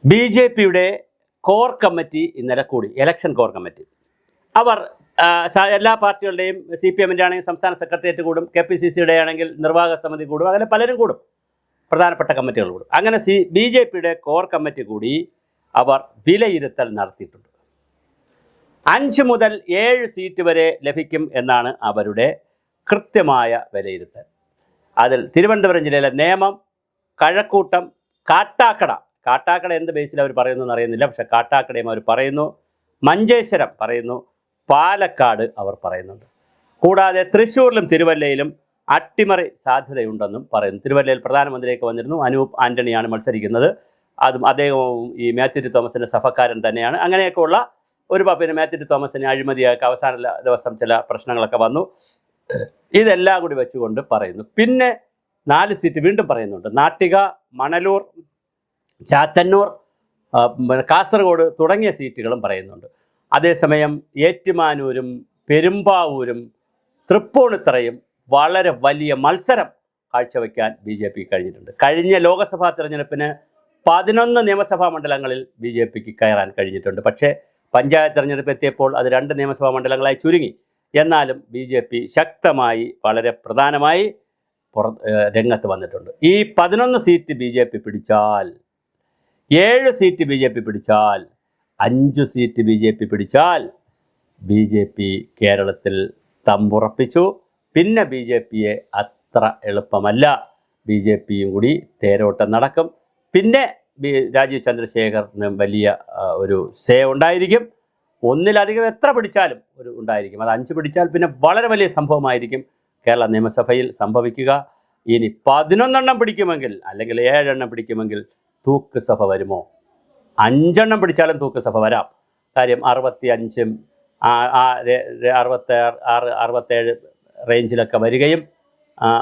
BJPയുടെ core committee ഇന്നലെ കൂടി, election core committee. അവർ എല്ലാ പാർട്ടികളുടെയും CPM-ൻ്റെ ആണെങ്കിൽ സംസ്ഥാന സെക്രട്ടേറിയറ്റ് കൂടും, KPCC-യുടെ ആണെങ്കിൽ നിർവാഹക സമിതി കൂടും, അങ്ങനെ പലരും കൂടും, പ്രധാനപ്പെട്ട കമ്മിറ്റികൾ കൂടും. അങ്ങനെ BJPയുടെ കോർ കമ്മിറ്റി കൂടി അവർ വിലയിരുത്തൽ നടത്തിയിട്ടുണ്ട്. 5 മുതൽ 7 സീറ്റ് വരെ ലഭിക്കും എന്നാണ് അവരുടെ കൃത്യമായ വിലയിരുത്തൽ. അതിൽ തിരുവനന്തപുരം ജില്ലയിലെ നേമം, കഴക്കൂട്ടം, കാട്ടാക്കട എന്ത് ബേസിൽ അവർ പറയുന്നു അറിയുന്നില്ല, പക്ഷെ കാട്ടാക്കടയും അവർ പറയുന്നു, മഞ്ചേശ്വരം പറയുന്നു, പാലക്കാട് അവർ പറയുന്നുണ്ട്. കൂടാതെ തൃശ്ശൂരിലും തിരുവല്ലയിലും അട്ടിമറി സാധ്യതയുണ്ടെന്നും പറയുന്നു. തിരുവല്ലയിൽ പ്രധാനമന്ത്രിയൊക്കെ വന്നിരുന്നു, അനൂപ് ആൻ്റണിയാണ് മത്സരിക്കുന്നത്. അതും അദ്ദേഹവും ഈ മാത്യു ടി തോമസിൻ്റെ സഭക്കാരൻ തന്നെയാണ്. അങ്ങനെയൊക്കെയുള്ള ഒരു പിന്നെ മാത്യു ടി തോമസിന് അഴിമതിയാക്കി അവസാന ദിവസം ചില പ്രശ്നങ്ങളൊക്കെ വന്നു. ഇതെല്ലാം കൂടി വെച്ചുകൊണ്ട് പറയുന്നു. പിന്നെ 4 സീറ്റ് വീണ്ടും പറയുന്നുണ്ട്. നാട്ടിക, മണലൂർ, ചാത്തന്നൂർ, കാസർഗോഡ് തുടങ്ങിയ സീറ്റുകളും പറയുന്നുണ്ട്. അതേസമയം ഏറ്റുമാനൂരും പെരുമ്പാവൂരും തൃപ്പൂണിത്തറയും വളരെ വലിയ മത്സരം കാഴ്ചവെക്കാൻ BJP കഴിഞ്ഞിട്ടുണ്ട്. കഴിഞ്ഞ ലോക്സഭാ തെരഞ്ഞെടുപ്പിന് 11 നിയമസഭാ മണ്ഡലങ്ങളിൽ BJPക്ക് കയറാൻ കഴിഞ്ഞിട്ടുണ്ട്. പക്ഷേ പഞ്ചായത്ത് തെരഞ്ഞെടുപ്പ് എത്തിയപ്പോൾ അത് 2 നിയമസഭാ മണ്ഡലങ്ങളായി ചുരുങ്ങി. എന്നാലും BJP ശക്തമായി വളരെ പ്രധാനമായി രംഗത്ത് വന്നിട്ടുണ്ട്. ഈ 11 സീറ്റ് BJP പിടിച്ചാൽ, 7 സീറ്റ് BJP പിടിച്ചാൽ, 5 സീറ്റ് BJP പിടിച്ചാൽ BJP കേരളത്തിൽ തമ്പുറപ്പിച്ചു. പിന്നെ BJPയെ അത്ര എളുപ്പമല്ല. BJPയും കൂടി തേരോട്ടം നടക്കും. പിന്നെ രാജീവ് ചന്ദ്രശേഖറിന് വലിയ ഒരു ഉണ്ടായിരിക്കും. ഒന്നിലധികം എത്ര പിടിച്ചാലും ഉണ്ടായിരിക്കും. അത് 5 പിടിച്ചാൽ പിന്നെ വളരെ വലിയ സംഭവമായിരിക്കും കേരള നിയമസഭയിൽ സംഭവിക്കുക. ഇനി 11 പിടിക്കുമെങ്കിൽ, അല്ലെങ്കിൽ 7 പിടിക്കുമെങ്കിൽ തൂക്ക് സഭ വരുമോ? 5 പിടിച്ചാലും തൂക്ക് സഭ വരാം. കാര്യം 65, 66, 67 റേഞ്ചിലൊക്കെ വരികയും,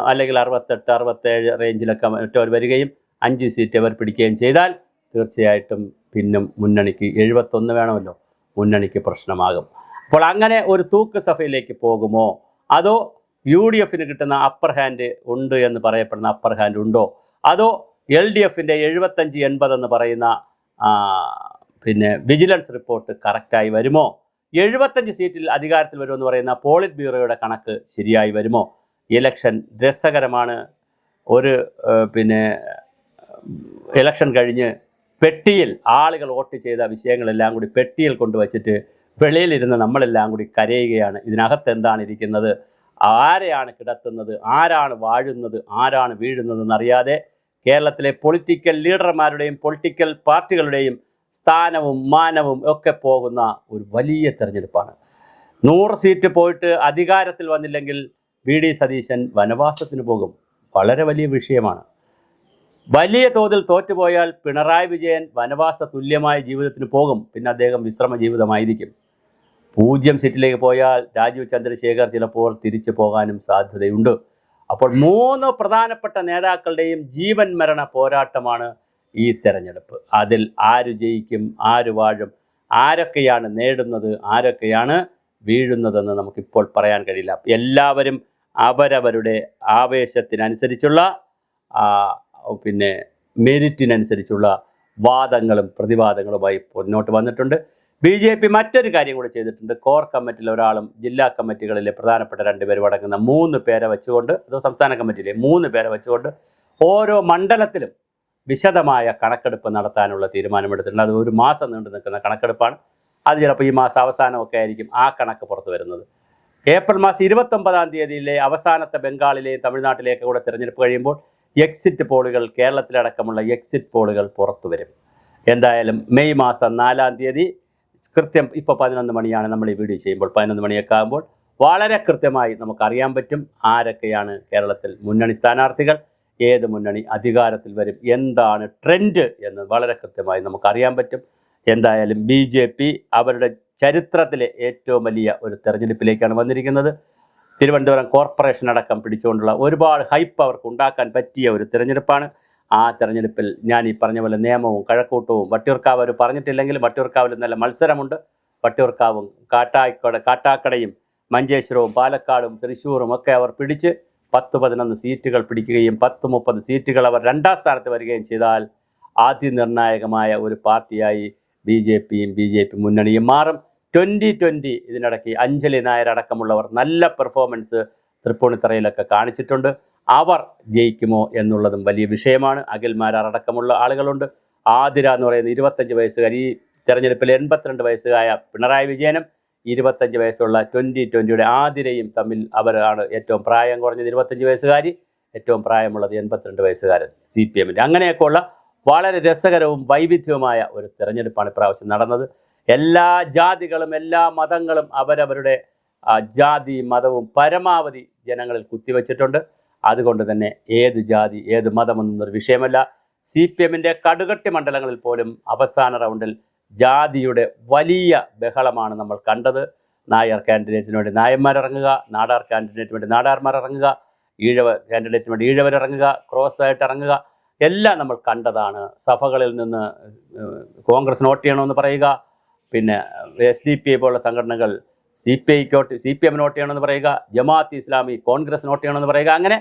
അല്ലെങ്കിൽ 68, 67 റേഞ്ചിലൊക്കെ മറ്റവർ വരികയും 5 സീറ്റ് അവർ പിടിക്കുകയും ചെയ്താൽ തീർച്ചയായിട്ടും പിന്നും മുന്നണിക്ക് 71 വേണമല്ലോ, മുന്നണിക്ക് പ്രശ്നമാകും. അപ്പോൾ അങ്ങനെ ഒരു തൂക്ക് സഭയിലേക്ക് പോകുമോ? അതോ UDFന് കിട്ടുന്ന അപ്പർ ഹാൻഡ് ഉണ്ട് എന്ന് പറയപ്പെടുന്ന അപ്പർ ഹാൻഡ് ഉണ്ടോ? അതോ LDFൻ്റെ 75-80 എന്ന് പറയുന്ന പിന്നെ വിജിലൻസ് റിപ്പോർട്ട് കറക്റ്റായി വരുമോ? 75 സീറ്റിൽ അധികാരത്തിൽ വരുമെന്ന് പറയുന്ന പോളിറ്റ് ബ്യൂറോയുടെ കണക്ക് ശരിയായി വരുമോ? ഇലക്ഷൻ രസകരമാണ്. പിന്നെ ഇലക്ഷൻ കഴിഞ്ഞ് പെട്ടിയിൽ ആളുകൾ വോട്ട് ചെയ്ത വിഷയങ്ങളെല്ലാം കൂടി പെട്ടിയിൽ കൊണ്ടുവച്ചിട്ട് വെളിയിലിരുന്ന് നമ്മളെല്ലാം കൂടി കരയുകയാണ്. ഇതിനകത്ത് എന്താണ് ഇരിക്കുന്നത്, ആരെയാണ് കിടത്തുന്നത്, ആരാണ് വാഴുന്നത്, ആരാണ് വീഴുന്നതെന്നറിയാതെ കേരളത്തിലെ പൊളിറ്റിക്കൽ ലീഡർമാരുടെയും പൊളിറ്റിക്കൽ പാർട്ടികളുടെയും സ്ഥാനവും മാനവും ഒക്കെ പോകുന്ന ഒരു വലിയ തെരഞ്ഞെടുപ്പാണ്. 100 സീറ്റ് പോയിട്ട് അധികാരത്തിൽ വന്നില്ലെങ്കിൽ VD സതീശൻ വനവാസത്തിന് പോകും. വളരെ വലിയ വിഷയമാണ്. വലിയ തോതിൽ തോറ്റുപോയാൽ പിണറായി വിജയൻ വനവാസ തുല്യമായ ജീവിതത്തിന് പോകും. പിന്നെ അദ്ദേഹം വിശ്രമ ജീവിതമായിരിക്കും. 0 സീറ്റിലേക്ക് പോയാൽ രാജീവ് ചന്ദ്രശേഖർ ചിലപ്പോൾ തിരിച്ചു പോകാനും സാധ്യതയുണ്ട്. അപ്പോൾ 3 പ്രധാനപ്പെട്ട നേതാക്കളുടെയും ജീവൻ മരണ പോരാട്ടമാണ് ഈ തെരഞ്ഞെടുപ്പ്. അതിൽ ആര് ജയിക്കും, ആര് വാഴും, ആരൊക്കെയാണ് നേടുന്നത്, ആരൊക്കെയാണ് വീഴുന്നതെന്ന് നമുക്കിപ്പോൾ പറയാൻ കഴിയില്ല. എല്ലാവരും അവരവരുടെ ആവേശത്തിനനുസരിച്ചുള്ള പിന്നെ മെരിറ്റിനനുസരിച്ചുള്ള വാദങ്ങളും പ്രതിവാദങ്ങളുമായി മുന്നോട്ട് വന്നിട്ടുണ്ട്. BJP മറ്റൊരു കാര്യം കൂടി ചെയ്തിട്ടുണ്ട്. കോർ കമ്മിറ്റിയിൽ ഒരാളും ജില്ലാ കമ്മിറ്റികളിലെ പ്രധാനപ്പെട്ട 2 പേരും അടങ്ങുന്ന 3 പേരെ വെച്ചുകൊണ്ട്, അതോ സംസ്ഥാന കമ്മിറ്റിയിലെ 3 പേരെ വെച്ചുകൊണ്ട് ഓരോ മണ്ഡലത്തിലും വിശദമായ കണക്കെടുപ്പ് നടത്താനുള്ള തീരുമാനമെടുത്തിട്ടുണ്ട്. അത് 1 മാസം നീണ്ടു നിൽക്കുന്ന കണക്കെടുപ്പാണ്. അത് ചിലപ്പോൾ ഈ മാസം അവസാനമൊക്കെ ആയിരിക്കും ആ കണക്ക് പുറത്തു വരുന്നത്. ഏപ്രിൽ മാസം 29-ാം തീയതിയിലെ അവസാനത്തെ ബംഗാളിലെയും തമിഴ്നാട്ടിലേക്ക് കൂടെ തിരഞ്ഞെടുപ്പ് കഴിയുമ്പോൾ എക്സിറ്റ് പോളുകൾ, കേരളത്തിലടക്കമുള്ള എക്സിറ്റ് പോളുകൾ പുറത്തു വരും. എന്തായാലും മെയ് മാസം 4-ാം തീയതി കൃത്യം, ഇപ്പോൾ 11 മണിയാണ് നമ്മൾ ഈ വീഡിയോ ചെയ്യുമ്പോൾ, 11 മണിയൊക്കെ ആകുമ്പോൾ വളരെ കൃത്യമായി നമുക്കറിയാൻ പറ്റും ആരൊക്കെയാണ് കേരളത്തിൽ മുന്നണി സ്ഥാനാർത്ഥികൾ, ഏത് മുന്നണി അധികാരത്തിൽ വരും, എന്താണ് ട്രെൻഡ് എന്ന് വളരെ കൃത്യമായി നമുക്കറിയാൻ പറ്റും. എന്തായാലും BJP അവരുടെ ചരിത്രത്തിലെ ഏറ്റവും വലിയ ഒരു തെരഞ്ഞെടുപ്പിലേക്കാണ് വന്നിരിക്കുന്നത്. തിരുവനന്തപുരം കോർപ്പറേഷൻ അടക്കം പിടിച്ചുകൊണ്ടുള്ള ഒരുപാട് ഹൈപ്പ് അവർക്ക് ഉണ്ടാക്കാൻ പറ്റിയ ഒരു തിരഞ്ഞെടുപ്പാണ്. ആ തെരഞ്ഞെടുപ്പിൽ ഞാൻ ഈ പറഞ്ഞ പോലെ നേമവും കഴക്കൂട്ടവും വട്ടിയൂർക്കാവ് അവർ പറഞ്ഞിട്ടില്ലെങ്കിലും വട്ടിയൂർക്കാവിൽ നല്ല മത്സരമുണ്ട്. വട്ടിയൂർക്കാവും കാട്ടാക്കടയും മഞ്ചേശ്വരവും പാലക്കാടും തൃശ്ശൂരും ഒക്കെ അവർ പിടിച്ച് 10-11 സീറ്റുകൾ പിടിക്കുകയും 10-30 സീറ്റുകൾ അവർ 2ാം സ്ഥാനത്ത് വരികയും ചെയ്താൽ അതിനിർണായകമായ ഒരു പാർട്ടിയായി ബി ജെ പി മുന്നണിയും മാറും. 2020 ഇതിനിടയ്ക്ക് അഞ്ജലി നായർ അടക്കമുള്ളവർ നല്ല പെർഫോമൻസ് തൃപ്പൂണിത്തറയിലൊക്കെ കാണിച്ചിട്ടുണ്ട്. അവർ ജയിക്കുമോ എന്നുള്ളതും വലിയ വിഷയമാണ്. അഖിൽമാരാർ അടക്കമുള്ള ആളുകളുണ്ട്. ആതിര എന്ന് പറയുന്ന 25 വയസ്സുകാരി, ഈ തെരഞ്ഞെടുപ്പിൽ 82 വയസ്സുകായ പിണറായി വിജയനും 25 വയസ്സുള്ള 2020 ആതിരയും തമ്മിൽ അവരാണ് ഏറ്റവും പ്രായം കുറഞ്ഞത് 25 വയസ്സുകാരി, ഏറ്റവും പ്രായമുള്ളത് 82 വയസ്സുകാരൻ CPM-ൻ്റെ. അങ്ങനെയൊക്കെയുള്ള വളരെ രസകരവും വൈവിധ്യവുമായ ഒരു തെരഞ്ഞെടുപ്പാണ് ഇപ്രാവശ്യം നടന്നത്. എല്ലാ ജാതികളും എല്ലാ മതങ്ങളും അവരവരുടെ ജാതി മതവും പരമാവധി ജനങ്ങളിൽ കുത്തിവെച്ചിട്ടുണ്ട്. അതുകൊണ്ട് തന്നെ ഏത് ജാതി ഏത് മതമെന്നൊരു വിഷയമല്ല. CPM-ൻ്റെ കടുകട്ടി മണ്ഡലങ്ങളിൽ പോലും അവസാന റൗണ്ടിൽ ജാതിയുടെ വലിയ ബഹളമാണ് നമ്മൾ കണ്ടത്. നായർ കാൻഡിഡേറ്റിന് വേണ്ടി നായന്മാരിറങ്ങുക, നാടാർ കാൻഡിഡേറ്റിന് വേണ്ടി നാടാർമാരിറങ്ങുക, ഈഴവ കാൻഡിഡേറ്റിന് വേണ്ടി ഈഴവരിറങ്ങുക, ക്രോസ് ആയിട്ട് ഇറങ്ങുക, എല്ലാം നമ്മൾ കണ്ടതാണ്. സഭകളിൽ നിന്ന് കോൺഗ്രസ് വോട്ട് ചെയ്യണമെന്ന് പറയുക, പിന്നെ SDP പോലുള്ള സംഘടനകൾ CPM വോട്ട് ചെയ്യണമെന്ന് പറയുക, ജമാഅത്ത് ഇസ്ലാമി കോൺഗ്രസ് വോട്ട് ചെയ്യണമെന്ന് പറയുക. അങ്ങനെ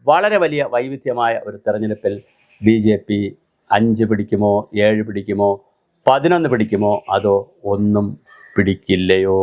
വളരെ വലിയ വൈവിധ്യമായ ഒരു തെരഞ്ഞെടുപ്പിൽ BJP 5 പിടിക്കുമോ 7 പിടിക്കുമോ 11 പിടിക്കുമോ അതോ ഒന്നും പിടിക്കില്ലയോ?